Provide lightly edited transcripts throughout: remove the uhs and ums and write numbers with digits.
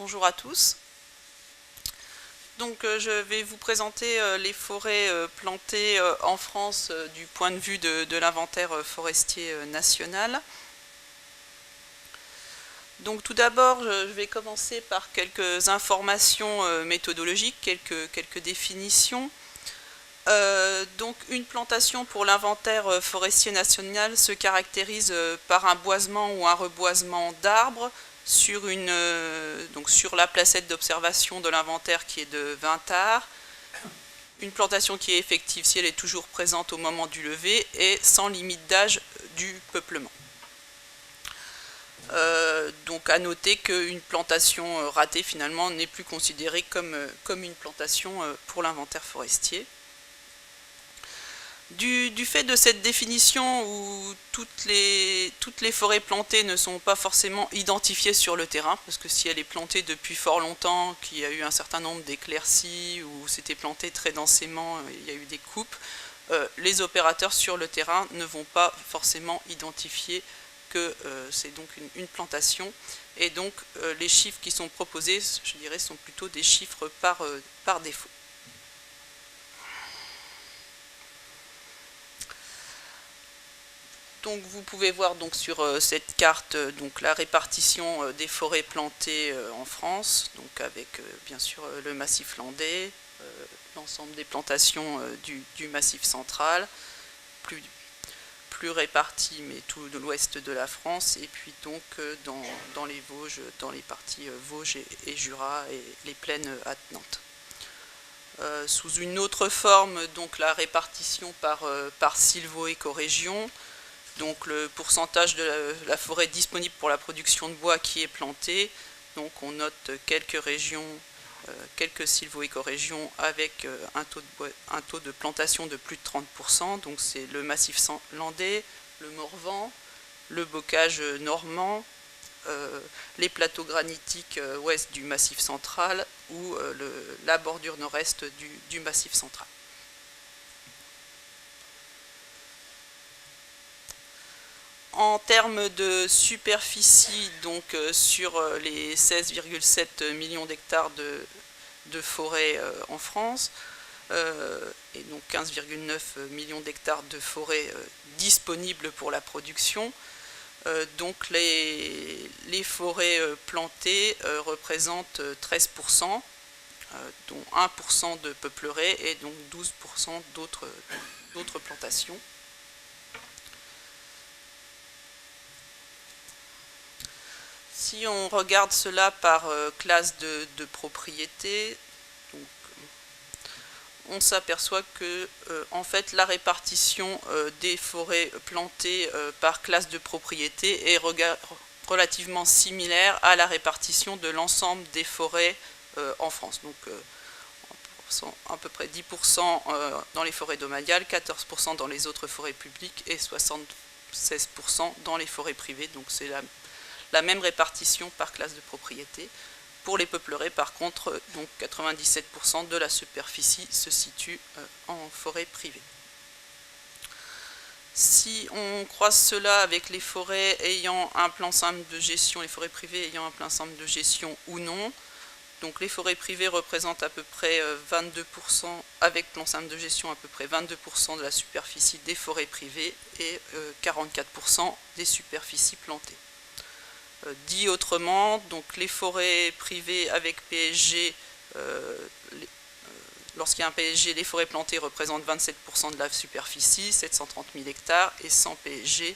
Bonjour à tous. Donc je vais vous présenter les forêts plantées en France du point de vue de l'inventaire forestier national. Donc tout d'abord, je vais commencer par quelques informations méthodologiques, quelques définitions. Donc une plantation pour l'inventaire forestier national se caractérise par un boisement ou un reboisement d'arbres sur la placette d'observation de l'inventaire qui est de 20 arts, une plantation qui est effective si elle est toujours présente au moment du lever et sans limite d'âge du peuplement. Donc à noter qu'une plantation ratée finalement n'est plus considérée comme une plantation pour l'inventaire forestier. Du fait de cette définition où toutes les forêts plantées ne sont pas forcément identifiées sur le terrain, parce que si elle est plantée depuis fort longtemps, qu'il y a eu un certain nombre d'éclaircies, ou c'était planté très densément, il y a eu des coupes, les opérateurs sur le terrain ne vont pas forcément identifier que c'est donc une plantation, et donc les chiffres qui sont proposés, je dirais, sont plutôt des chiffres par défaut. Donc vous pouvez voir donc sur cette carte donc la répartition des forêts plantées en France, donc avec bien sûr le massif landais, l'ensemble des plantations du massif central, plus réparties mais tout de l'ouest de la France, et puis donc dans les Vosges, dans les parties Vosges et Jura et les plaines attenantes. Sous une autre forme, donc la répartition par sylvo-écorégion. Donc le pourcentage de la forêt disponible pour la production de bois qui est plantée. Donc on note quelques régions, quelques sylvo-écorégions avec un taux de plantation de plus de 30%. Donc c'est le massif landais, le Morvan, le bocage normand, les plateaux granitiques ouest du massif central ou la bordure nord-est du massif central. En termes de superficie, donc sur les 16,7 millions d'hectares de forêt en France, et donc 15,9 millions d'hectares de forêt disponibles pour la production, donc les forêts plantées représentent 13%, dont 1% de peupleraies et donc 12% d'autres plantations. Si on regarde cela par classe de propriété, donc, on s'aperçoit que en fait, la répartition des forêts plantées par classe de propriété est relativement similaire à la répartition de l'ensemble des forêts en France. Donc à peu près 10% dans les forêts domaniales, 14% dans les autres forêts publiques et 76% dans les forêts privées. Donc c'est la même répartition par classe de propriété. Pour les peupleraies, par contre, donc 97% de la superficie se situe en forêt privée. Si on croise cela avec les forêts ayant un plan simple de gestion, les forêts privées ayant un plan simple de gestion ou non, donc les forêts privées représentent à peu près 22%, avec plan simple de gestion, à peu près 22% de la superficie des forêts privées et 44% des superficies plantées. Dit autrement, donc les forêts privées avec PSG, lorsqu'il y a un PSG, les forêts plantées représentent 27% de la superficie, 730 000 hectares, et sans PSG,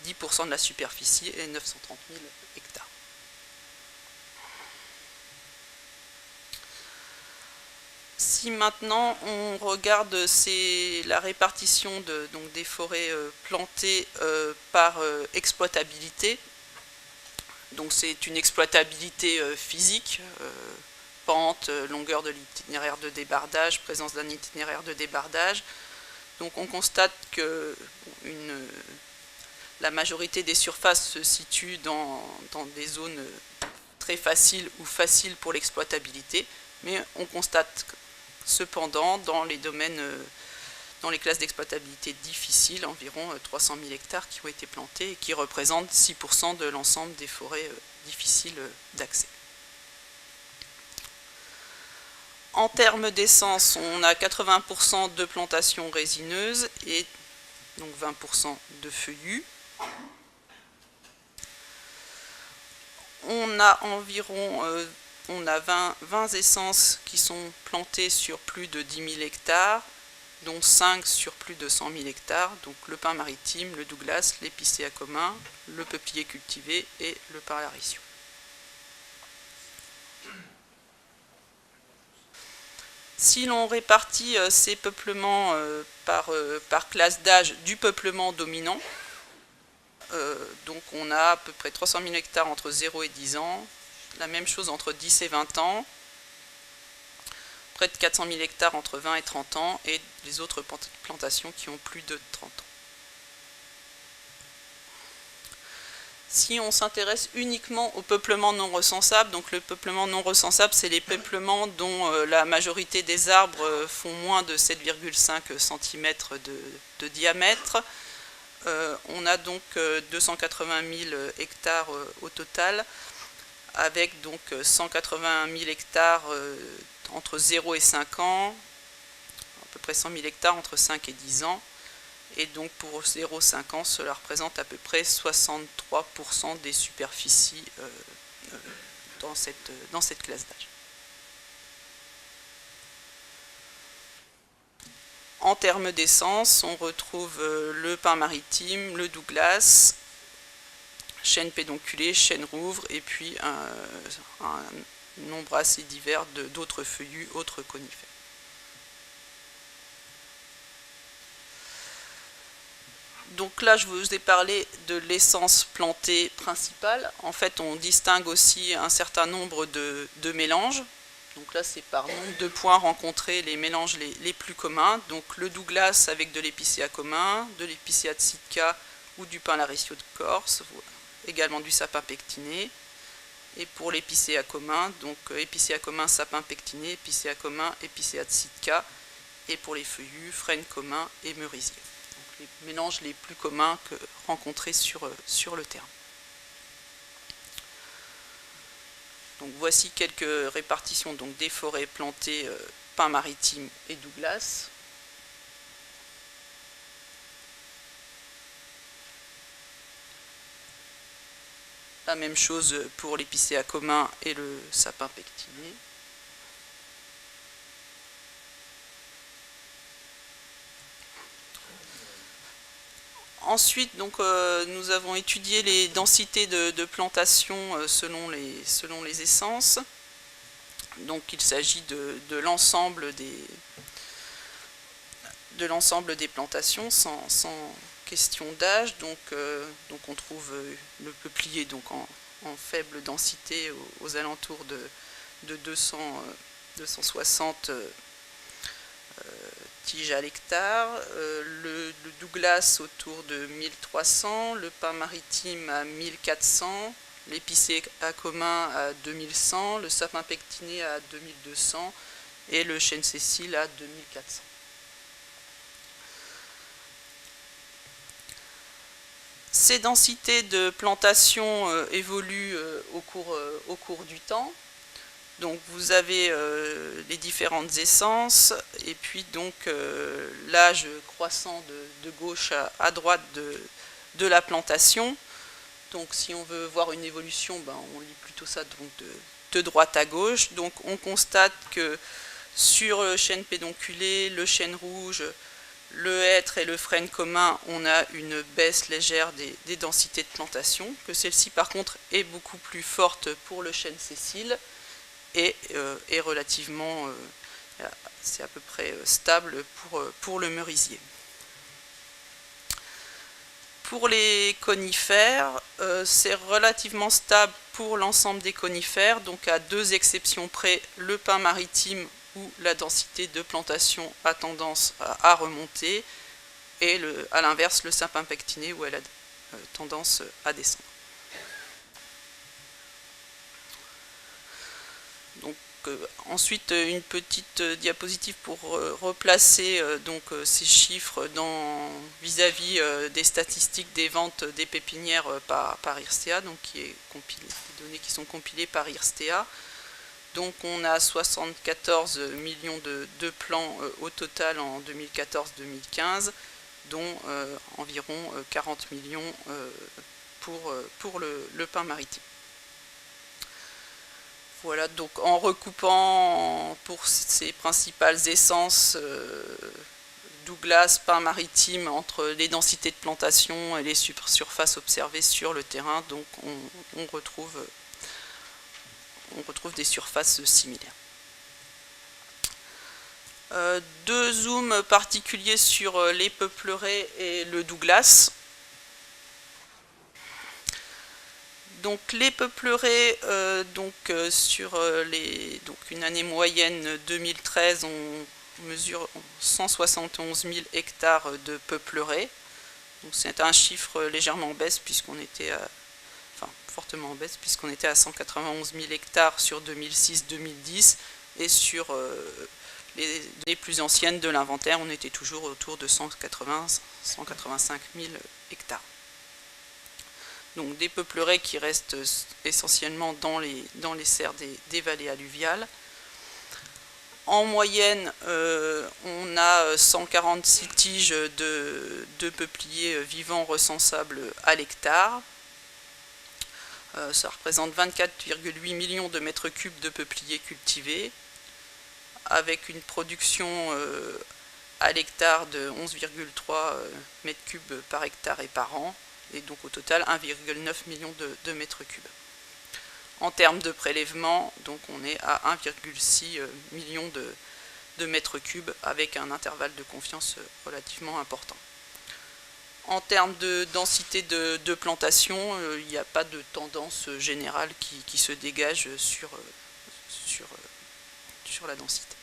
10% de la superficie et 930 000 hectares. Si maintenant on regarde la répartition donc des forêts plantées par exploitabilité, donc c'est une exploitabilité physique, pente, longueur de l'itinéraire de débardage, présence d'un itinéraire de débardage. Donc on constate que la majorité des surfaces se situent dans des zones très faciles ou faciles pour l'exploitabilité, mais on constate cependant, dans les domaines, dans les classes d'exploitabilité difficiles, environ 300 000 hectares qui ont été plantés et qui représentent 6% de l'ensemble des forêts difficile d'accès. En termes d'essence, on a 80% de plantations résineuses et donc 20% de feuillus. On a environ 20 essences qui sont plantées sur plus de 10 000 hectares, dont 5 sur plus de 100 000 hectares, donc le pin maritime, le Douglas, l'épicéa commun, le peuplier cultivé et le pin laricio. Si l'on répartit ces peuplements par classe d'âge du peuplement dominant, donc on a à peu près 300 000 hectares entre 0 et 10 ans, la même chose entre 10 et 20 ans, près de 400 000 hectares entre 20 et 30 ans, et les autres plantations qui ont plus de 30 ans. Si on s'intéresse uniquement au peuplement non recensable, donc le peuplement non recensable, c'est les peuplements dont la majorité des arbres font moins de 7,5 cm de diamètre. On a donc 280 000 hectares au total, avec donc 180 000 hectares entre 0 et 5 ans, à peu près 100 000 hectares entre 5 et 10 ans. Et donc pour 0,5 ans, cela représente à peu près 63% des superficies dans cette classe d'âge. En termes d'essence, on retrouve le pin maritime, le Douglas, chêne pédonculé, chêne rouvre, et puis un nombre assez divers d'autres feuillus, autres conifères. Donc là, je vous ai parlé de l'essence plantée principale. En fait, on distingue aussi un certain nombre de mélanges. Donc là, c'est par nombre de points rencontrés les mélanges les plus communs. Donc le Douglas avec de l'épicéa commun, de l'épicéa de Sitka ou du pin laricio de Corse, également du sapin pectiné. Et pour l'épicéa commun, donc épicéa commun, sapin pectiné, épicéa commun, épicéa de Sitka. Et pour les feuillus, frêne commun et merisier. Les mélanges les plus communs rencontrés sur le terrain. Donc voici quelques répartitions donc, des forêts plantées pin maritime et Douglas. La même chose pour l'épicéa commun et le sapin pectiné. Ensuite, donc, nous avons étudié les densités de plantation selon les essences. Donc, il s'agit de l'ensemble des plantations sans question d'âge. Donc, on trouve le peuplier donc, en faible densité aux alentours de 260 tiges à l'hectare, le Douglas autour de 1300, le pin maritime à 1400, l'épicéa commun à 2100, le sapin pectiné à 2200 et le chêne Cécile à 2400. Ces densités de plantation évoluent au cours du temps. Donc vous avez les différentes essences et puis donc l'âge croissant de gauche à droite de la plantation. Donc si on veut voir une évolution, on lit plutôt ça donc, de droite à gauche. Donc on constate que sur le chêne pédonculé, le chêne rouge, le hêtre et le frêne commun, on a une baisse légère des densités de plantation, que celle-ci par contre est beaucoup plus forte pour le chêne Cécile. Et est relativement, c'est à peu près stable pour le merisier. Pour les conifères, c'est relativement stable pour l'ensemble des conifères, donc à deux exceptions près, le pin maritime où la densité de plantation a tendance à remonter, et à l'inverse le sapin pectiné où elle a tendance à descendre. Donc, ensuite, une petite diapositive pour replacer ces chiffres vis-à-vis des statistiques des ventes des pépinières par IRSTEA, donc qui est compilé, des données qui sont compilées par IRSTEA. Donc on a 74 millions de plants au total en 2014-2015, dont environ 40 millions pour le pain maritime. Voilà, donc en recoupant pour ces principales essences Douglas, pain maritime, entre les densités de plantation et les surfaces observées sur le terrain, donc on retrouve des surfaces similaires. Deux zooms particuliers sur les peupleraies et le Douglas. Donc les peupleraies, sur une année moyenne 2013, on mesure 171 000 hectares de peupleraies. Donc c'est un chiffre légèrement en baisse puisqu'on était fortement en baisse puisqu'on était à 191 000 hectares sur 2006-2010 et sur les plus anciennes de l'inventaire, on était toujours autour de 185 000 hectares. Donc des peupleraies qui restent essentiellement dans les serres des vallées alluviales. En moyenne, on a 146 tiges de peupliers vivants recensables à l'hectare. Ça représente 24,8 millions de mètres cubes de peupliers cultivés, avec une production à l'hectare de 11,3 mètres cubes par hectare et par an, et donc au total 1,9 million de mètres cubes. En termes de prélèvement, donc on est à 1,6 million de mètres cubes avec un intervalle de confiance relativement important. En termes de densité de plantation, il n'y a pas de tendance générale qui se dégage sur la densité.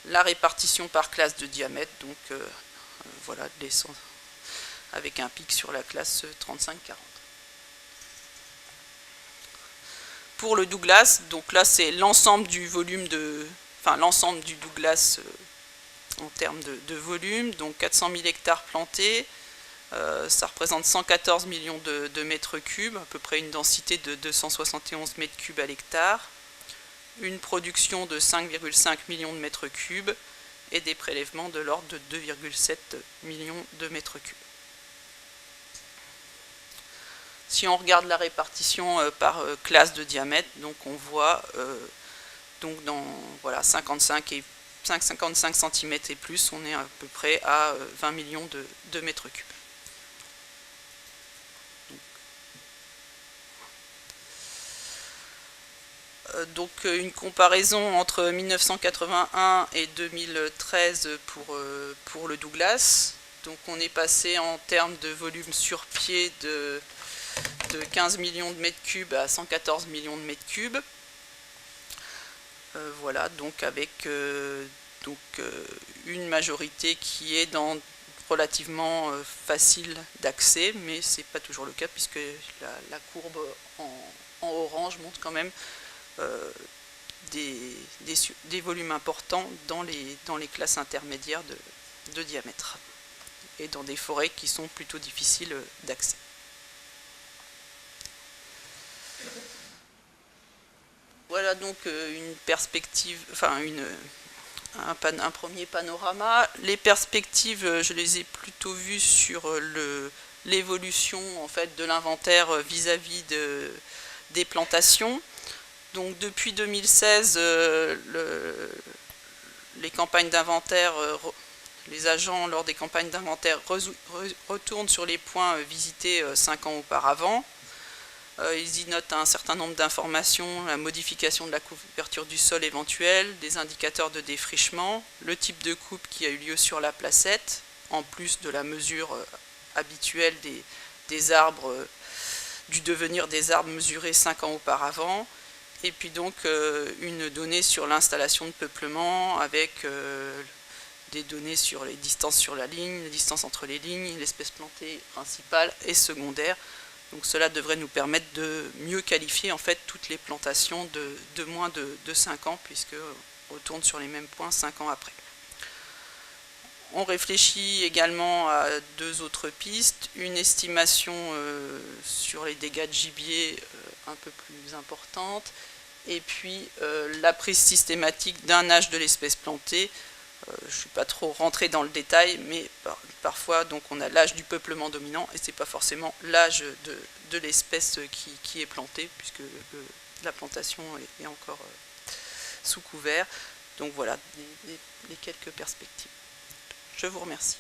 La répartition par classe de diamètre, donc voilà, avec un pic sur la classe 35-40. Pour le Douglas, donc là c'est l'ensemble du volume l'ensemble du Douglas en termes de volume, donc 400 000 hectares plantés, ça représente 114 millions de mètres cubes, à peu près une densité de 271 mètres cubes à l'hectare, une production de 5,5 millions de mètres cubes et des prélèvements de l'ordre de 2,7 millions de mètres cubes. Si on regarde la répartition par classe de diamètre, donc on voit 55 cm et plus, on est à peu près à 20 millions de mètres cubes. Donc une comparaison entre 1981 et 2013 pour le Douglas. Donc on est passé en termes de volume sur pied de 15 millions de mètres cubes à 114 millions de mètres cubes. Voilà, donc avec une majorité qui est relativement facile d'accès, mais ce n'est pas toujours le cas puisque la courbe en orange montre quand même des volumes importants dans les classes intermédiaires de diamètre et dans des forêts qui sont plutôt difficiles d'accès. Voilà donc une perspective, un premier panorama. Les perspectives, je les ai plutôt vues sur l'évolution en fait de l'inventaire vis-à-vis des plantations. Donc depuis 2016, les campagnes d'inventaire, les agents lors des campagnes d'inventaire retournent sur les points visités 5 ans auparavant. Ils y notent un certain nombre d'informations, la modification de la couverture du sol éventuelle, des indicateurs de défrichement, le type de coupe qui a eu lieu sur la placette, en plus de la mesure habituelle des arbres, du devenir des arbres mesurés 5 ans auparavant, et puis donc une donnée sur l'installation de peuplement avec des données sur les distances sur la ligne, les distances entre les lignes, l'espèce plantée principale et secondaire. Donc cela devrait nous permettre de mieux qualifier en fait toutes les plantations de moins de 5 ans, puisque on retourne sur les mêmes points 5 ans après. On réfléchit également à 2 autres pistes, une estimation sur les dégâts de gibier un peu plus importante, et puis la prise systématique d'un âge de l'espèce plantée. Je ne suis pas trop rentré dans le détail, mais parfois donc on a l'âge du peuplement dominant, et ce n'est pas forcément l'âge de l'espèce qui est plantée, puisque la plantation est encore sous couvert. Donc voilà les quelques perspectives. Je vous remercie.